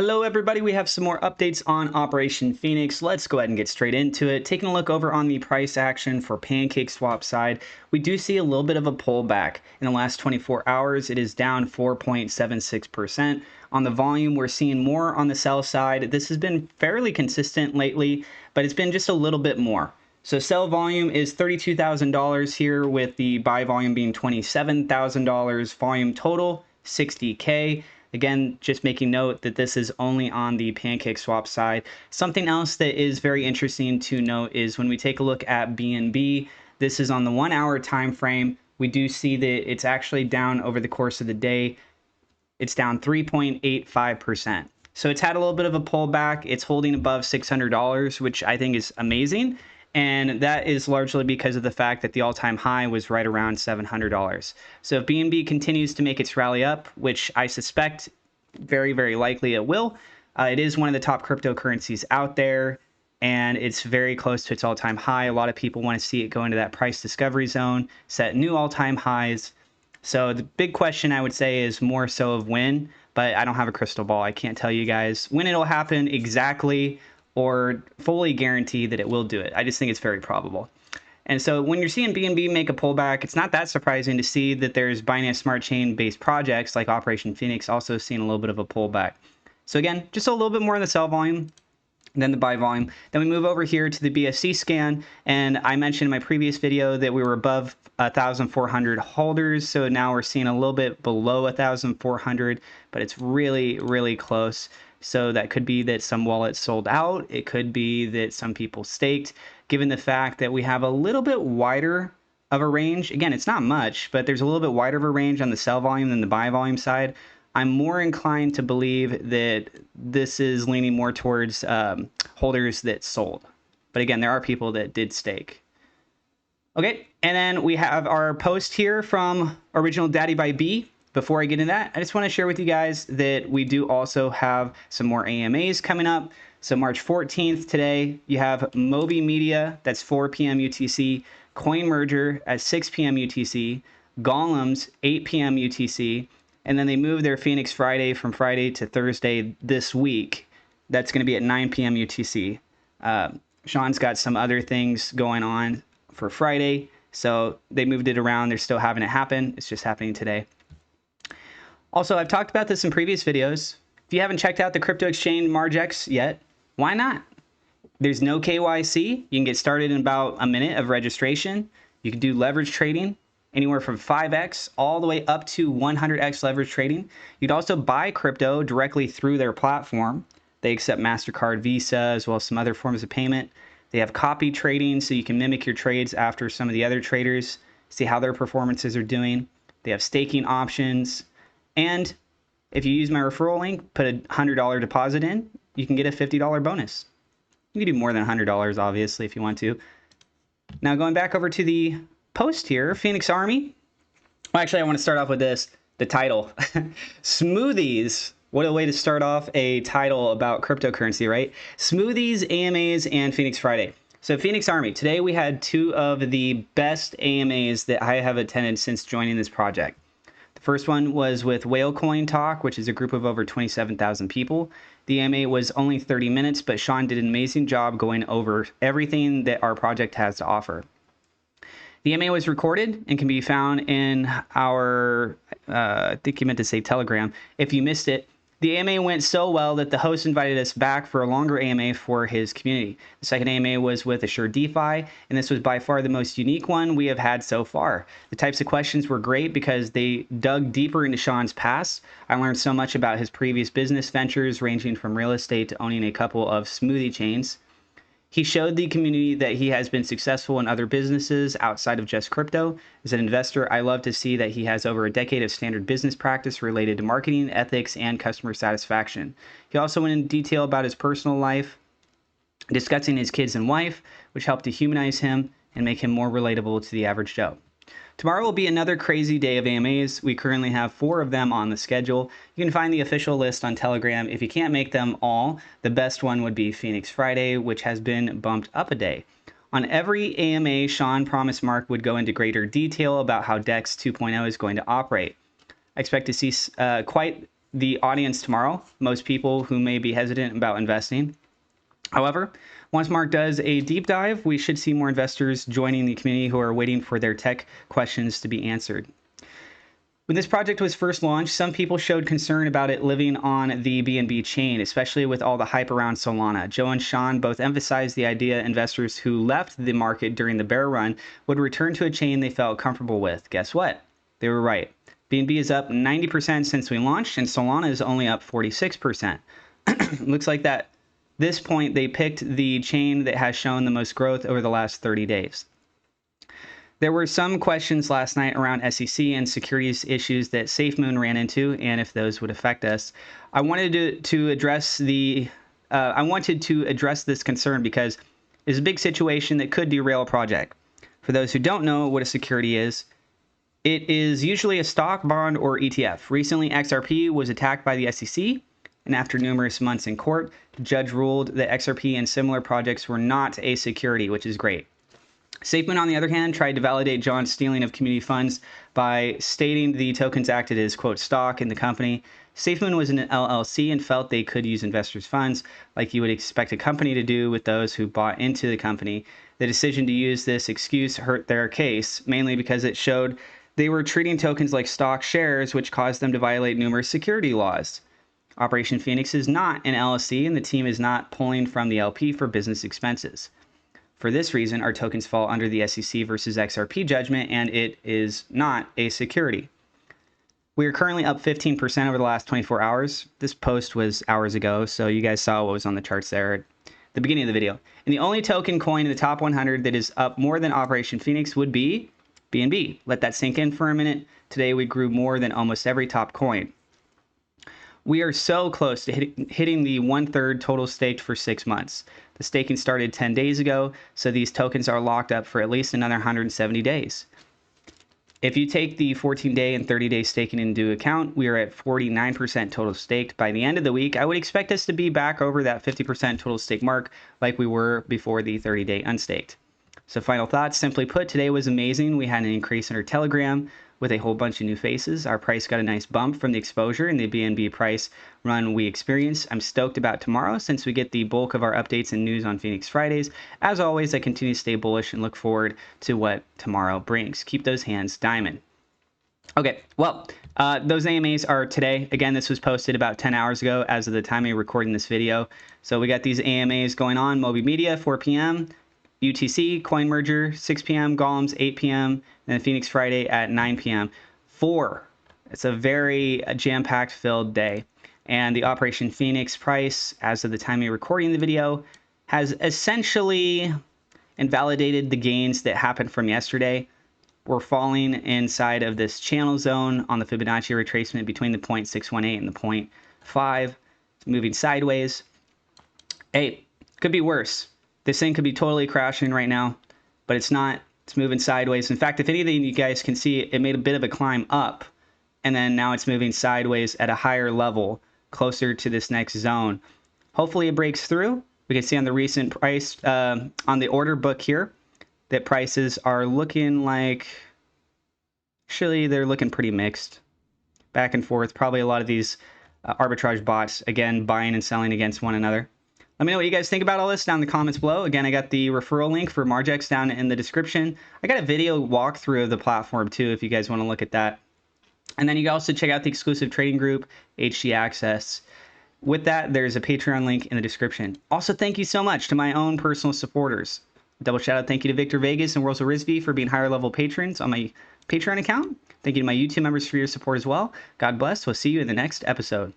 Hello everybody, we have some more updates on Operation Phoenix. Let's go ahead and get straight into it. Taking a look over on the price action for Pancake Swap side, we do see a little bit of a pullback. In the last 24 hours, it is down 4.76%. On the volume, we're seeing more on the sell side. This has been fairly consistent lately, but it's been just a little bit more. So sell volume is $32,000 here, with the buy volume being $27,000. Volume total, 60K. Again, just making note that this is only on the Pancake Swap side. Something else that is very interesting to note is when we take a look at BNB, this is on the 1 hour time frame. We do see that it's actually down over the course of the day. It's down 3.85%. So it's had a little bit of a pullback. It's holding above $600, which I think is amazing. And that is largely because of the fact that the all-time high was right around $700. So if BNB continues to make its rally up, which I suspect very, very likely it will, it is one of the top cryptocurrencies out there, and it's very close to its all-time high. A lot of people want to see it go into that price discovery zone, set new all-time highs. So the big question I would say is more so of when, but I don't have a crystal ball. I can't tell you guys when it'll happen exactly, or fully guarantee that it will do it. I just think it's very probable. And so when you're seeing BNB make a pullback, it's not that surprising to see that there's Binance Smart Chain based projects like Operation Phoenix also seeing a little bit of a pullback. So again, just a little bit more in the sell volume than the buy volume. Then we move over here to the BSC scan, and I mentioned in my previous video that we were above 1,400 holders, so now we're seeing a little bit below 1,400, but it's really, really close. So that could be that some wallets sold out. It could be that some people staked, given the fact that we have a little bit wider of a range. Again, it's not much, but there's a little bit wider of a range on the sell volume than the buy volume side. I'm more inclined to believe that this is leaning more towards holders that sold. But again, there are people that did stake. Okay, and then we have our post here from Original Daddy by B. Before I get into that, I just want to share with you guys that we do also have some more AMAs coming up. So March 14th today, you have Moby Media, that's 4 p.m. UTC, Coin Merger at 6 p.m. UTC, Golems, 8 p.m. UTC, and then they moved their Phoenix Friday from Friday to Thursday this week. That's going to be at 9 p.m. UTC. Sean's got some other things going on for Friday, so they moved it around. They're still having it happen. It's just happening today. Also, I've talked about this in previous videos. If you haven't checked out the crypto exchange Margex yet, why not? There's no KYC. You can get started in about a minute of registration. You can do leverage trading, anywhere from 5x all the way up to 100x leverage trading. You'd also buy crypto directly through their platform. They accept MasterCard, Visa, as well as some other forms of payment. They have copy trading, so you can mimic your trades after some of the other traders, see how their performances are doing. They have staking options. And if you use my referral link, put a $100 deposit in, you can get a $50 bonus. You can do more than $100, obviously, if you want to. Now, going back over to the post here, Phoenix Army. Well, actually, I want to start off with this, the title. Smoothies. What a way to start off a title about cryptocurrency, right? Smoothies, AMAs, and Phoenix Friday. So Phoenix Army, today we had two of the best AMAs that I have attended since joining this project. First one was with Whale Coin Talk, which is a group of over 27,000 people. The AMA was only 30 minutes, but Sean did an amazing job going over everything that our project has to offer. The AMA was recorded and can be found in our, I think you meant to say Telegram. If you missed it, the AMA went so well that the host invited us back for a longer AMA for his community. The second AMA was with Assured DeFi, and this was by far the most unique one we have had so far. The types of questions were great because they dug deeper into Sean's past. I learned so much about his previous business ventures, ranging from real estate to owning a couple of smoothie chains. He showed the community that he has been successful in other businesses outside of just crypto. As an investor, I love to see that he has over a decade of standard business practice related to marketing, ethics, and customer satisfaction. He also went into detail about his personal life, discussing his kids and wife, which helped to humanize him and make him more relatable to the average Joe. Tomorrow will be another crazy day of AMAs. We currently have 4 of them on the schedule. You can find the official list on Telegram. If you can't make them all, the best one would be Phoenix Friday, which has been bumped up a day. On every AMA, Sean promised Mark would go into greater detail about how DEX 2.0 is going to operate. I expect to see quite the audience tomorrow, most people who may be hesitant about investing. However, once Mark does a deep dive, we should see more investors joining the community who are waiting for their tech questions to be answered. When this project was first launched, some people showed concern about it living on the BNB chain, especially with all the hype around Solana. Joe and Sean both emphasized the idea investors who left the market during the bear run would return to a chain they felt comfortable with. Guess what? They were right. BNB is up 90% since we launched, and Solana is only up 46%. Looks like that this point they picked the chain that has shown the most growth over the last 30 days. There were some questions last night around SEC and securities issues that SafeMoon ran into, and if those would affect us. I wanted to address this concern because it's a big situation that could derail a project. For those who don't know what a security is, it is usually a stock, bond, or ETF. Recently, XRP was attacked by the SEC, and after numerous months in court, the judge ruled that XRP and similar projects were not a security, which is great. SafeMoon, on the other hand, tried to validate John's stealing of community funds by stating the tokens acted as, quote, stock in the company. SafeMoon was an LLC and felt they could use investors' funds like you would expect a company to do with those who bought into the company. The decision to use this excuse hurt their case, mainly because it showed they were treating tokens like stock shares, which caused them to violate numerous security laws. Operation Phoenix is not an LLC, and the team is not pulling from the LP for business expenses. For this reason, our tokens fall under the SEC versus XRP judgment, and it is not a security. We are currently up 15% over the last 24 hours. This post was hours ago, so you guys saw what was on the charts there at the beginning of the video. And the only token coin in the top 100 that is up more than Operation Phoenix would be BNB. Let that sink in for a minute. Today, we grew more than almost every top coin. We are so close to hitting the 1/3 total staked for 6 months. The staking started 10 days ago, so these tokens are locked up for at least another 170 days. If you take the 14-day and 30-day staking into account, we are at 49% total staked. By the end of the week, I would expect us to be back over that 50% total stake mark like we were before the 30-day unstaked. So final thoughts, simply put, today was amazing. We had an increase in our Telegram with a whole bunch of new faces. Our price got a nice bump from the exposure and the BNB price run we experienced. I'm stoked about tomorrow since we get the bulk of our updates and news on Phoenix Fridays. As always, I continue to stay bullish and look forward to what tomorrow brings. Keep those hands diamond. Okay, well, those AMAs are today. Again, this was posted about 10 hours ago as of the time of recording this video. So we got these AMAs going on. Moby Media, 4 p.m., UTC, Coin Merger, 6 p.m., Golems, 8 p.m., and Phoenix Friday at 9 p.m. It's a very jam-packed filled day. And the Operation Phoenix price, as of the time of recording the video, has essentially invalidated the gains that happened from yesterday. We're falling inside of this channel zone on the Fibonacci retracement between the 0.618 and the 0.5. It's moving sideways. Hey, could be worse. This thing could be totally crashing right now, but it's not. It's moving sideways. In fact, if anything, you guys can see it made a bit of a climb up, and then now it's moving sideways at a higher level, closer to this next zone. Hopefully it breaks through. We can see on the recent price, on the order book here, that prices are looking like, actually, they're looking pretty mixed. Back and forth. Probably a lot of these arbitrage bots, again, buying and selling against one another. Let me know what you guys think about all this down in the comments below. Again, I got the referral link for Margex down in the description. I got a video walkthrough of the platform too, if you guys want to look at that. And then you can also check out the exclusive trading group, HG Access. With that, there's a Patreon link in the description. Also, thank you so much to my own personal supporters. Double shout out thank you to Victor Vegas and Worlds of Rizvi for being higher level patrons on my Patreon account. Thank you to my YouTube members for your support as well. God bless. We'll see you in the next episode.